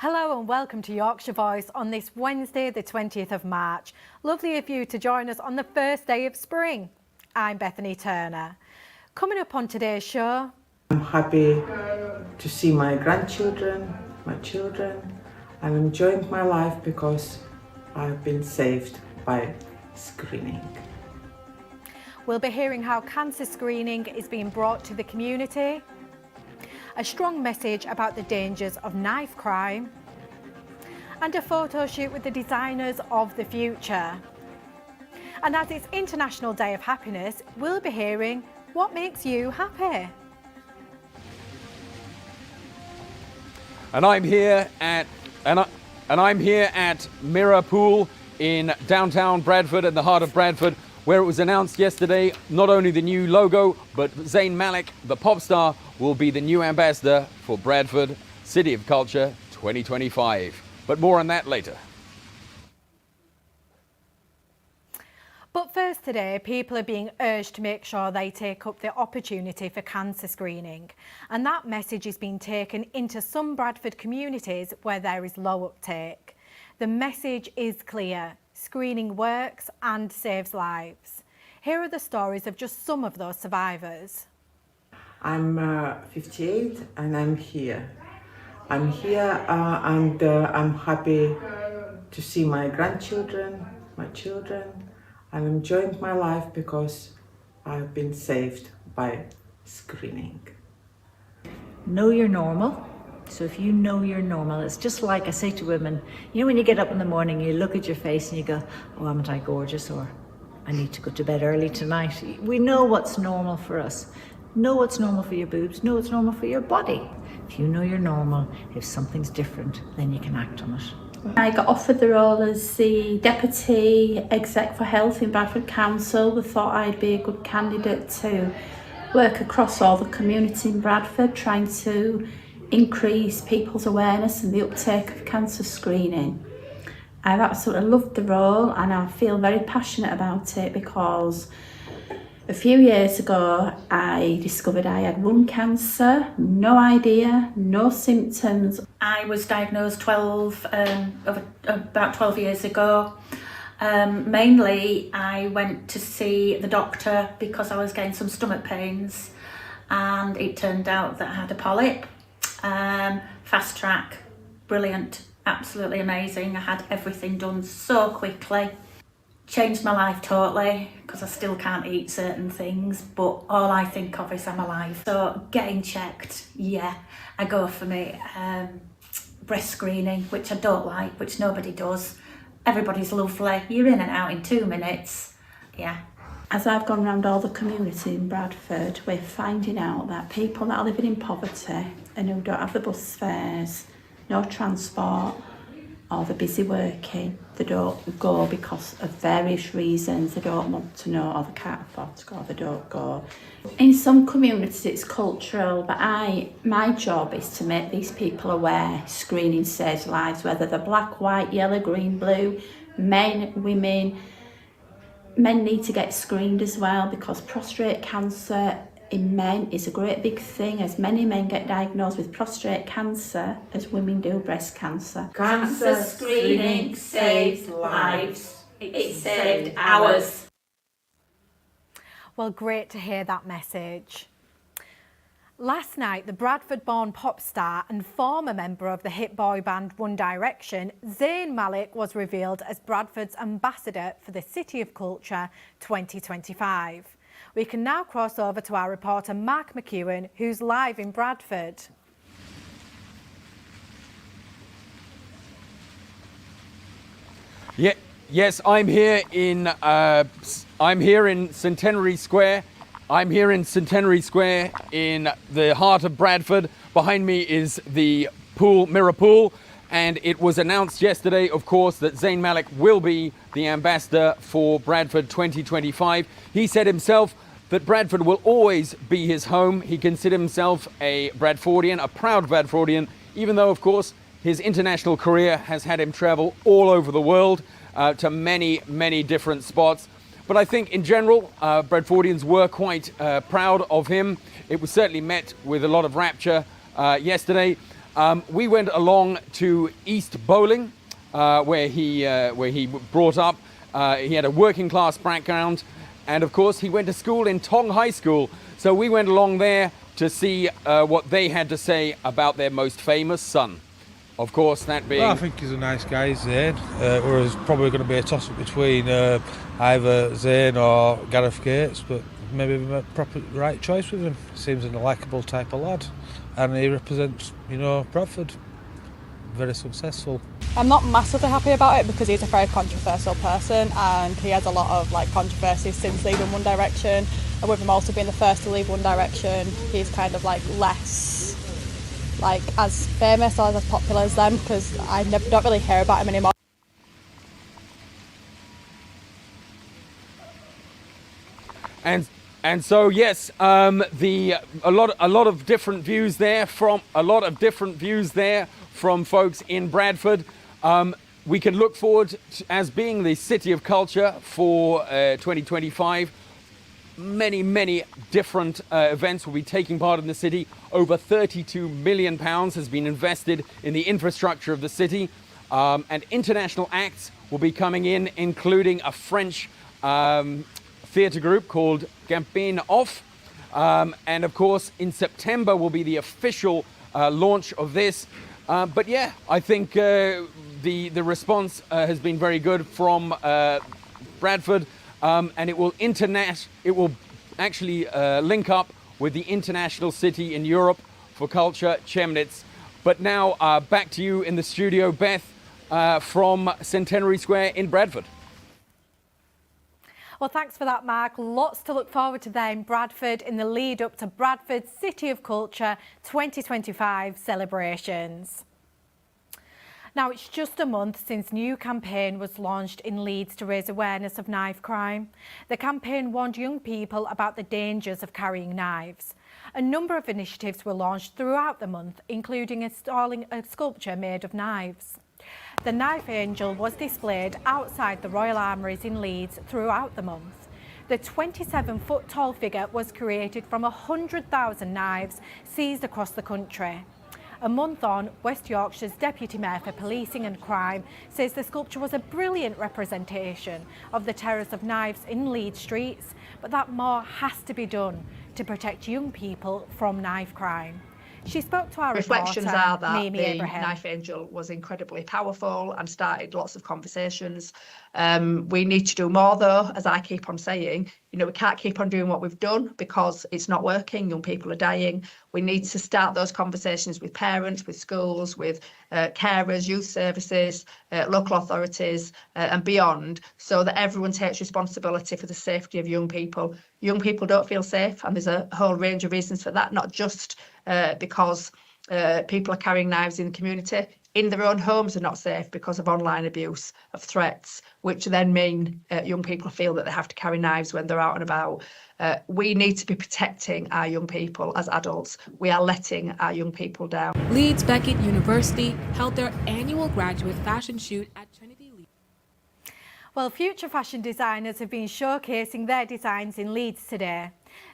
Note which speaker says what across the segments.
Speaker 1: Hello and welcome to Yorkshire Voice on this Wednesday, the 20th of March. Lovely of you to join us on the first day of spring. I'm Bethany Turner. Coming up on today's show.
Speaker 2: I'm happy to see my grandchildren, my children. I'm enjoying my life because I've been saved by screening.
Speaker 1: We'll be hearing how cancer screening is being brought to the community, a strong message about the dangers of knife crime, and a photo shoot with the designers of the future. And as it's International Day of Happiness, we'll be hearing what makes you happy.
Speaker 3: And I'm here at Mirror Pool in downtown Bradford, in the heart of Bradford, where it was announced yesterday not only the new logo, but Zayn Malik, the pop star, will be the new ambassador for Bradford City of Culture 2025. But more on that later.
Speaker 1: But first today, people are being urged to make sure they take up the opportunity for cancer screening. And that message is being taken into some Bradford communities where there is low uptake. The message is clear: screening works and saves lives. Here are the stories of just some of those survivors.
Speaker 2: I'm 58 and I'm here. I'm happy to see my grandchildren, my children. I'm enjoying my life because I've been saved by screening.
Speaker 4: Know you're normal. So if you know you're normal, it's just like I say to women, you know, when you get up in the morning, you look at your face and you go, oh, aren't I gorgeous? Or I need to go to bed early tonight. We know what's normal for us. Know what's normal for your boobs. Know what's normal for your body. If you know you're normal, if something's different, then you can act on it.
Speaker 5: I got offered the role as the Deputy Exec for Health in Bradford Council. We thought I'd be a good candidate to work across all the community in Bradford, trying to increase people's awareness and the uptake of cancer screening. I've absolutely loved the role and I feel very passionate about it because a few years ago I discovered I had lung cancer, no idea, no symptoms. I was diagnosed about 12 years ago. Mainly I went to see the doctor because I was getting some stomach pains and it turned out that I had a polyp. Fast track, brilliant, absolutely amazing. I had everything done so quickly. Changed my life totally because I still can't eat certain things, but all I think of is I'm alive. So getting checked, yeah, I go for me. Breast screening, which I don't like, which nobody does. Everybody's lovely. You're in and out in 2 minutes, yeah. As I've gone around all the community in Bradford, we're finding out that people that are living in poverty and who don't have the bus fares, no transport, or they're busy working, they don't go because of various reasons. They don't want to know, or they can't afford to go, they don't go. In some communities it's cultural, but my job is to make these people aware screening saves lives, whether they're black, white, yellow, green, blue, men, women. Men need to get screened as well because prostate cancer in men is a great big thing, as many men get diagnosed with prostate cancer as women do breast cancer. Cancer screening saves lives. It saved ours.
Speaker 1: Well, great to hear that message. Last night, the Bradford-born pop star and former member of the hit boy band One Direction, Zayn Malik, was revealed as Bradford's ambassador for the City of Culture 2025. We can now cross over to our reporter Mark McEwen, who's live in Bradford.
Speaker 3: Yeah, yes, I'm here in Centenary Square. I'm here in Centenary Square in the heart of Bradford. Behind me is the pool, Mirror Pool, and it was announced yesterday, of course, that Zayn Malik will be the ambassador for Bradford 2025. He said himself that Bradford will always be his home. He considered himself a Bradfordian, a proud Bradfordian, even though, of course, his international career has had him travel all over the world to many, many different spots. But I think in general, Bradfordians were quite proud of him. It was certainly met with a lot of rapture yesterday. We went along to East Bowling, where he brought up. He had a working class background, and of course he went to school in Tong High School. So we went along there to see what they had to say about their most famous son. Of course, that being...
Speaker 6: Well, I think he's a nice guy, Zane. Whereas probably going to be a toss-up between either Zane or Gareth Gates, but maybe we made the right choice with him. Seems a likeable type of lad, and he represents, Bradford. Very successful.
Speaker 7: I'm not massively happy about it because he's a very controversial person, and he has a lot of controversies since leaving One Direction, and with him also being the first to leave One Direction, he's kind of less as famous or as popular as them, because I don't really hear about him anymore.
Speaker 3: And so yes, a lot of different views there from folks in Bradford. We can look forward to, as being the city of culture for 2025. Many different events will be taking part in the city. Over £32 million has been invested in the infrastructure of the city, and international acts will be coming in, including a French theatre group called Gambin Off, and of course in September will be the official launch of this. But yeah, I think the response has been very good from Bradford, and it will actually link up with the international city in Europe for culture, Chemnitz. But now back to you in the studio, Beth, from Centenary Square in Bradford.
Speaker 1: Well, thanks for that, Mark. Lots to look forward to there in Bradford in the lead up to Bradford's City of Culture 2025 celebrations. Now, it's just a month since a new campaign was launched in Leeds to raise awareness of knife crime. The campaign warned young people about the dangers of carrying knives. A number of initiatives were launched throughout the month, including installing a sculpture made of knives. The Knife Angel was displayed outside the Royal Armouries in Leeds throughout the month. The 27-foot tall figure was created from 100,000 knives seized across the country. A month on, West Yorkshire's Deputy Mayor for Policing and Crime says the sculpture was a brilliant representation of the terrors of knives in Leeds streets, but that more has to be done to protect young people from knife crime. She spoke to our
Speaker 8: reflections
Speaker 1: reporter,
Speaker 8: are that
Speaker 1: Mimi
Speaker 8: the
Speaker 1: Abraham.
Speaker 8: Knife Angel was incredibly powerful and started lots of conversations. We need to do more, though, as I keep on saying. We can't keep on doing what we've done because it's not working. Young people are dying. We need to start those conversations with parents, with schools, with carers, youth services, local authorities and beyond, so that everyone takes responsibility for the safety of young people. Young people don't feel safe, and there's a whole range of reasons for that, not just because people are carrying knives in the community. In their own homes are not safe because of online abuse, of threats, which then mean young people feel that they have to carry knives when they're out and about. We need to be protecting our young people as adults. We are letting our young people down.
Speaker 9: Leeds Beckett University held their annual graduate fashion shoot at Trinity Leeds.
Speaker 1: Well, future fashion designers have been showcasing their designs in Leeds today.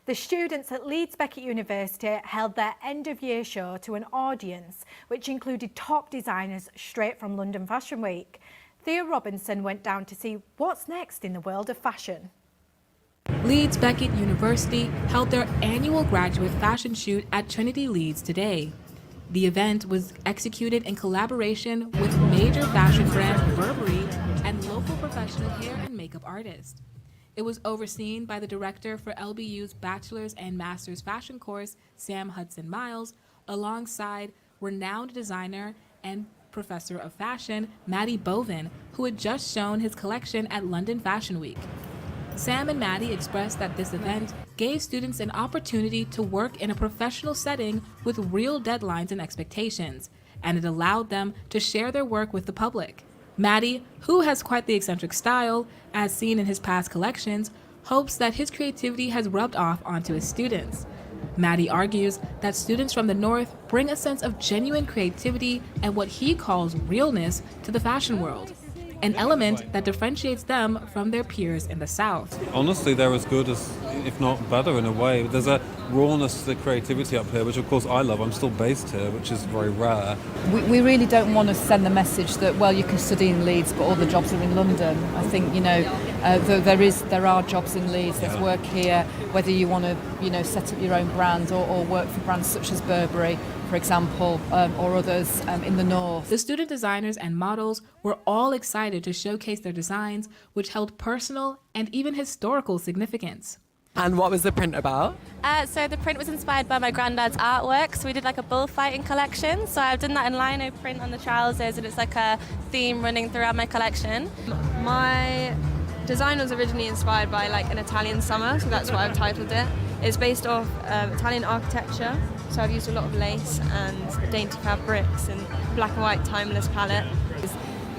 Speaker 1: The students at Leeds Beckett University held their end-of-year show to an audience which included top designers straight from London Fashion Week. Thea Robinson went down to see what's next in the world of fashion.
Speaker 9: Leeds Beckett University held their annual graduate fashion shoot at Trinity Leeds today. The event was executed in collaboration with major fashion brand Burberry and local professional hair and makeup artists. It was overseen by the director for LBU's Bachelor's and Master's Fashion course, Sam Hudson-Miles, alongside renowned designer and professor of fashion, Maddie Bovin, who had just shown his collection at London Fashion Week. Sam and Maddie expressed that this event gave students an opportunity to work in a professional setting with real deadlines and expectations, and it allowed them to share their work with the public. Maddie, who has quite the eccentric style, as seen in his past collections, hopes that his creativity has rubbed off onto his students. Maddie argues that students from the North bring a sense of genuine creativity and what he calls realness to the fashion world, an element that differentiates them from their peers in the South.
Speaker 10: Honestly, they're as good as if not better in a way. There's a rawness to the creativity up here, which of course I love. I'm still based here, which is very rare.
Speaker 11: We really don't want to send the message that, well, you can study in Leeds, but all the jobs are in London. I think, there are jobs in Leeds, there's work here, whether you want to, set up your own brand or work for brands such as Burberry, for example, or others in the north.
Speaker 9: The student designers and models were all excited to showcase their designs, which held personal and even historical significance.
Speaker 12: And what was the print about?
Speaker 13: So the print was inspired by my granddad's artwork. So we did like a bullfighting collection. So I've done that in lino print on the trousers, and it's like a theme running throughout my collection.
Speaker 14: My design was originally inspired by like an Italian summer, so that's why I've titled it. It's based off Italian architecture. So I've used a lot of lace and dainty fabrics and black and white timeless palette.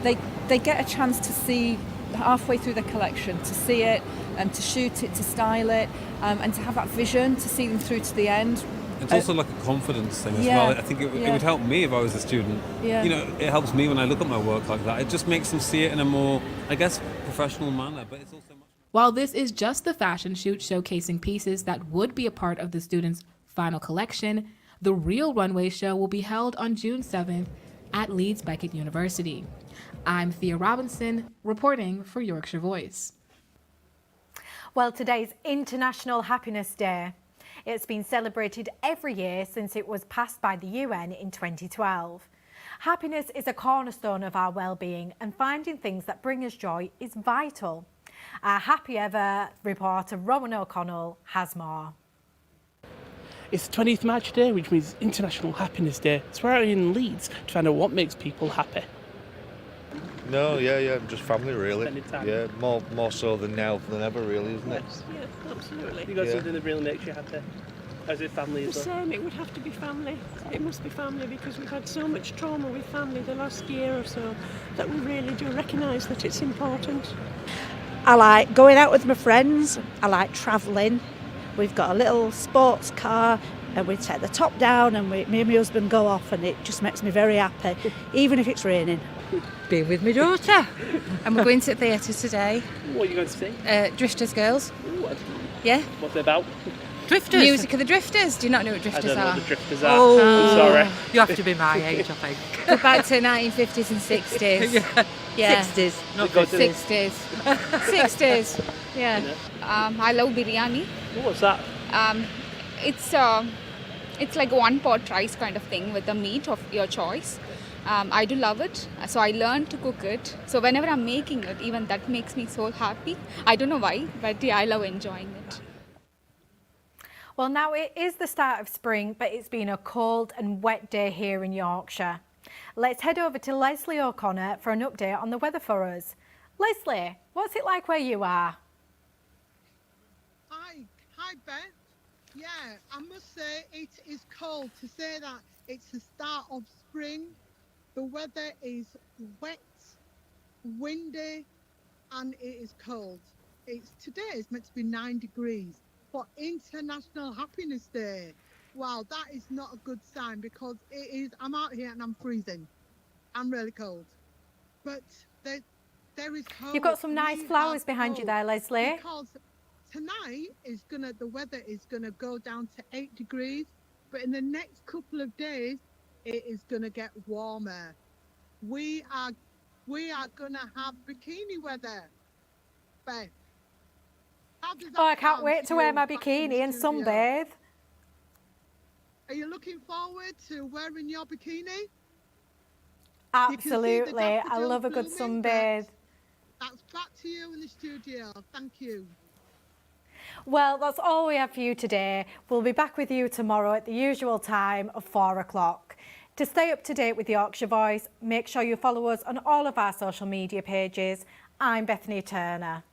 Speaker 11: They get a chance to see halfway through the collection, to see it, and to shoot it, to style it, and to have that vision, to see them through to the end.
Speaker 10: It's also like a confidence thing as well. I think it would help me if I was a student.
Speaker 11: Yeah.
Speaker 10: It helps me when I look at my work like that. It just makes them see it in a more, I guess, professional manner, but it's also much...
Speaker 9: While this is just the fashion shoot showcasing pieces that would be a part of the students' final collection, the real runway show will be held on June 7th at Leeds Beckett University. I'm Thea Robinson, reporting for Yorkshire Voice.
Speaker 1: Well, today's International Happiness Day. It's been celebrated every year since it was passed by the UN in 2012. Happiness is a cornerstone of our well-being, and finding things that bring us joy is vital. Our Happy Ever reporter Rowan O'Connell has more.
Speaker 15: It's the 20th March today, which means International Happiness Day. So we're out in Leeds to find out what makes people happy.
Speaker 16: No, just family really. Yeah, more so than now than ever really, isn't it?
Speaker 15: Yeah, absolutely. You got something that really makes you happy? As if family
Speaker 17: The same, it would have to be family. It must be family because we've had so much trauma with family the last year or so that we really do recognise that it's important.
Speaker 18: I like going out with my friends, I like travelling. We've got a little sports car and we take the top down and me and my husband go off, and it just makes me very happy, even if it's raining.
Speaker 19: Be with my daughter, and we're going to the theatre today.
Speaker 15: What are you going to see?
Speaker 19: Drifters Girls.
Speaker 15: What?
Speaker 19: Yeah.
Speaker 15: What's it about?
Speaker 19: Drifters. Music of the Drifters. Do you not know what Drifters
Speaker 15: I don't know
Speaker 19: are?
Speaker 15: what the Drifters are.
Speaker 19: Oh,
Speaker 15: I'm sorry.
Speaker 19: You have to be my age, I think. Go back to 1950s and 60s. Yeah.
Speaker 20: 60s,
Speaker 19: not 50s. 60s. Yeah.
Speaker 20: I love biryani.
Speaker 15: What's that?
Speaker 20: It's like a one-pot rice kind of thing with the meat of your choice. I do love it, so I learned to cook it. So whenever I'm making it, even that makes me so happy. I don't know why, but yeah, I love enjoying it.
Speaker 1: Well, now it is the start of spring, but it's been a cold and wet day here in Yorkshire. Let's head over to Leslie O'Connor for an update on the weather for us. Leslie, what's it like where you are?
Speaker 21: Hi Beth. Yeah, I must say it is cold. To say that it's the start of spring, the weather is wet, windy, and it is cold. Today is meant to be 9 degrees. For International Happiness Day, wow, that is not a good sign because it is. I'm out here and I'm freezing. I'm really cold, but there is hope.
Speaker 1: You've got some nice flowers behind you there, Leslie.
Speaker 21: Because tonight the weather is gonna go down to 8 degrees, but in the next couple of days it is gonna get warmer. We are gonna have bikini weather, Beth.
Speaker 1: Oh, I can't wait to wear my bikini and sunbathe.
Speaker 21: Are you looking forward to wearing your bikini?
Speaker 1: Absolutely. I love a good sunbathe.
Speaker 21: That's back to you in the studio. Thank you.
Speaker 1: Well, that's all we have for you today. We'll be back with you tomorrow at the usual time of 4 o'clock. To stay up to date with Yorkshire Voice, make sure you follow us on all of our social media pages. I'm Bethany Turner.